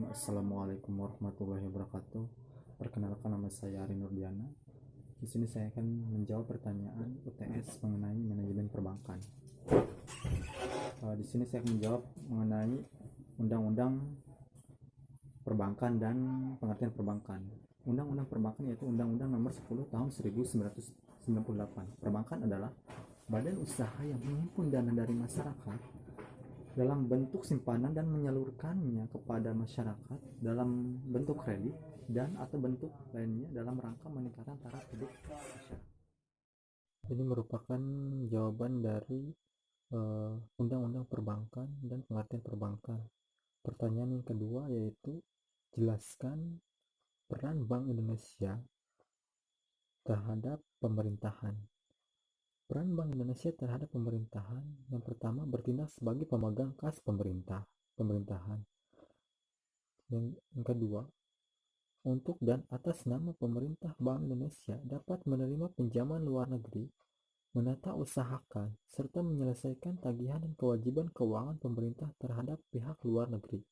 Assalamualaikum warahmatullahi wabarakatuh. Perkenalkan, nama saya Ari Nurdiana. Di sini saya akan menjawab pertanyaan UTS mengenai manajemen perbankan. Di sini saya akan menjawab mengenai Undang-Undang Perbankan dan pengertian perbankan. Undang-Undang Perbankan yaitu Undang-Undang Nomor 10 Tahun 1998. Perbankan adalah badan usaha yang menghimpun dana dari masyarakat dalam bentuk simpanan dan menyalurkannya kepada masyarakat dalam bentuk kredit dan atau bentuk lainnya dalam rangka meningkatkan taraf hidup masyarakat. Ini merupakan jawaban dari Undang-Undang Perbankan dan pengertian perbankan. Pertanyaan yang kedua yaitu jelaskan peran Bank Indonesia terhadap pemerintahan. Peran Bank Indonesia terhadap pemerintahan, yang pertama, bertindak sebagai pemegang kas pemerintahan. Yang kedua, untuk dan atas nama pemerintah, Bank Indonesia dapat menerima pinjaman luar negeri, menata usahakan, serta menyelesaikan tagihan dan kewajiban keuangan pemerintah terhadap pihak luar negeri.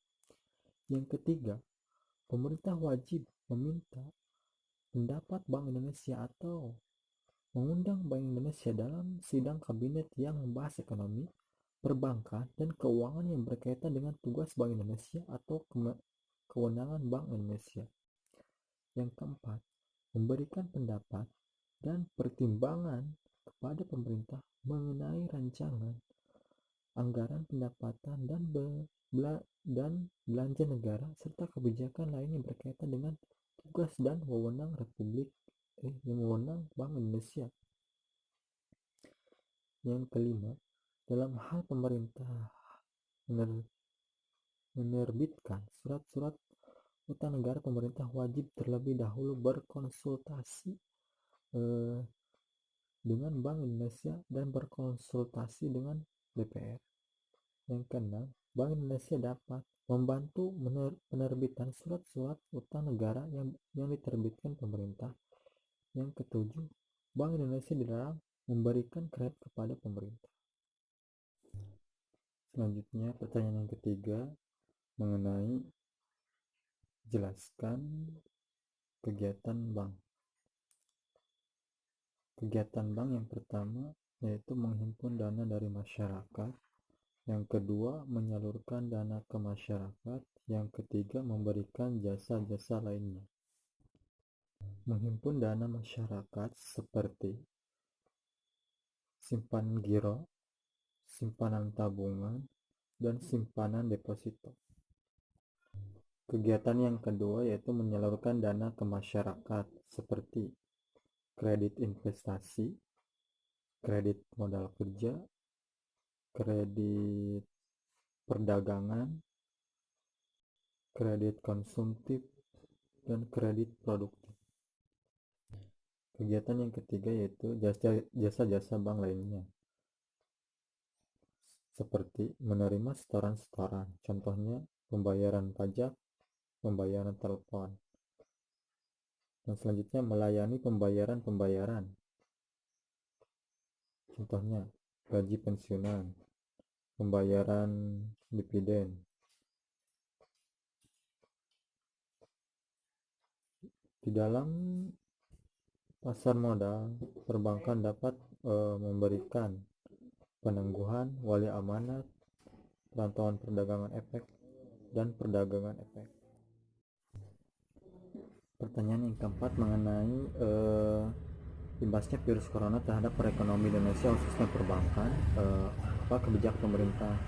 Yang ketiga, pemerintah wajib meminta pendapat Bank Indonesia atau mengundang Bank Indonesia dalam sidang kabinet yang membahas ekonomi, perbankan, dan keuangan yang berkaitan dengan tugas Bank Indonesia atau kewenangan Bank Indonesia. Yang keempat, memberikan pendapat dan pertimbangan kepada pemerintah mengenai rancangan anggaran pendapatan dan belanja negara serta kebijakan lain yang berkaitan dengan tugas dan wewenang Bank Indonesia. Yang kelima, dalam hal pemerintah menerbitkan surat-surat utang negara, pemerintah wajib terlebih dahulu berkonsultasi dengan Bank Indonesia dan berkonsultasi dengan DPR. Yang keenam, Bank Indonesia dapat membantu penerbitan surat-surat utang negara yang diterbitkan pemerintah. Yang ketujuh, Bank Indonesia dilarang memberikan kredit kepada pemerintah. Selanjutnya, pertanyaan yang ketiga mengenai jelaskan kegiatan bank. Kegiatan bank yang pertama yaitu menghimpun dana dari masyarakat, yang kedua menyalurkan dana ke masyarakat, yang ketiga memberikan jasa-jasa lainnya. Menghimpun dana masyarakat seperti simpanan giro, simpanan tabungan, dan simpanan deposito. Kegiatan yang kedua yaitu menyalurkan dana ke masyarakat seperti kredit investasi, kredit modal kerja, kredit perdagangan, kredit konsumtif, dan kredit produktif. Kegiatan yang ketiga yaitu jasa-jasa bank lainnya seperti menerima setoran-setoran, contohnya pembayaran pajak, pembayaran telepon. Dan selanjutnya melayani pembayaran, contohnya gaji pensiunan, pembayaran dividen. Di dalam pasar modal, perbankan dapat memberikan penangguhan, wali amanat, pantauan perdagangan efek, dan perdagangan efek. Pertanyaan yang keempat mengenai imbasnya virus corona terhadap perekonomian Indonesia khususnya perbankan. Apa kebijakan pemerintah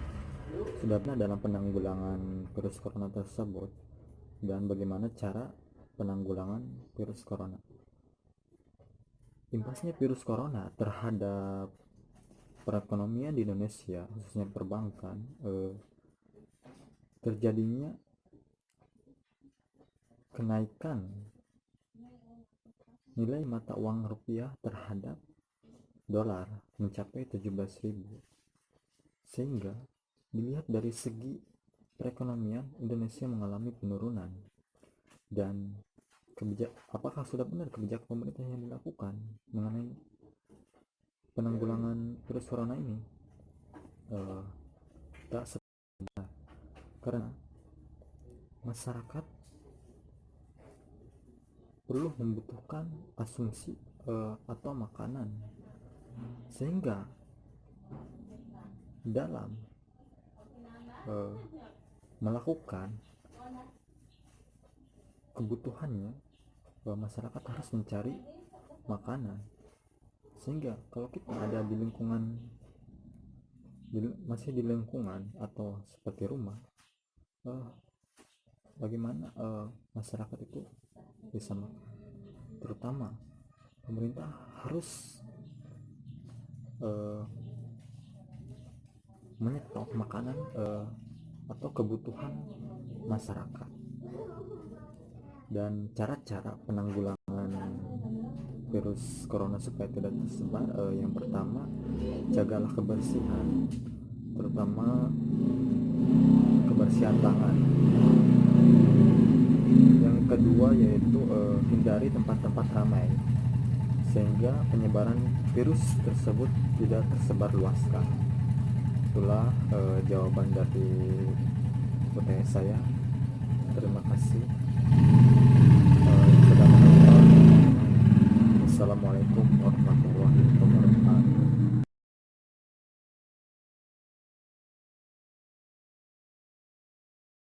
sudah benar dalam penanggulangan virus corona tersebut dan bagaimana cara penanggulangan virus corona. Imbasnya virus corona terhadap perekonomian di Indonesia khususnya perbankan, terjadinya kenaikan nilai mata uang rupiah terhadap dolar mencapai 17.000, sehingga dilihat dari segi perekonomian Indonesia mengalami penurunan. Dan apakah sudah benar kebijakan pemerintah yang dilakukan mengenai penanggulangan virus corona ini? Tak sebenarnya, karena masyarakat perlu membutuhkan asumsi atau makanan, sehingga dalam melakukan kebutuhannya masyarakat harus mencari makanan. Sehingga kalau kita ada di lingkungan masih di lingkungan atau seperti rumah, bagaimana masyarakat itu bisa makan. Terutama pemerintah harus menyetok makanan atau kebutuhan masyarakat. Dan cara-cara penanggulangan virus corona supaya tidak tersebar, yang pertama, jagalah kebersihan, terutama kebersihan tangan. Yang kedua yaitu hindari tempat-tempat ramai, sehingga penyebaran virus tersebut tidak tersebar luaskan. Itulah jawaban dari pertanyaan saya. Terima kasih.